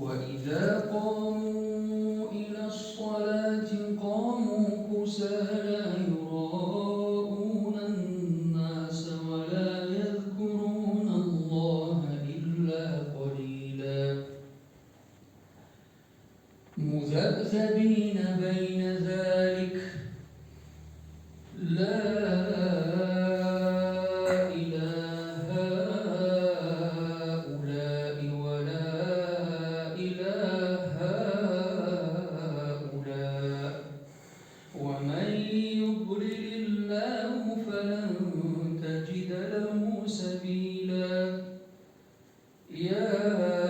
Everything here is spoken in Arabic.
وإذا قاموا إلى الصلاة قاموا كسالى يراءون الناس ولا يذكرون الله إلا قليلا مذبذبين بين ذلك لا إله هؤلاء ولا إله هؤلاء ومن يضلل الله فلن تجد له سبيلا يا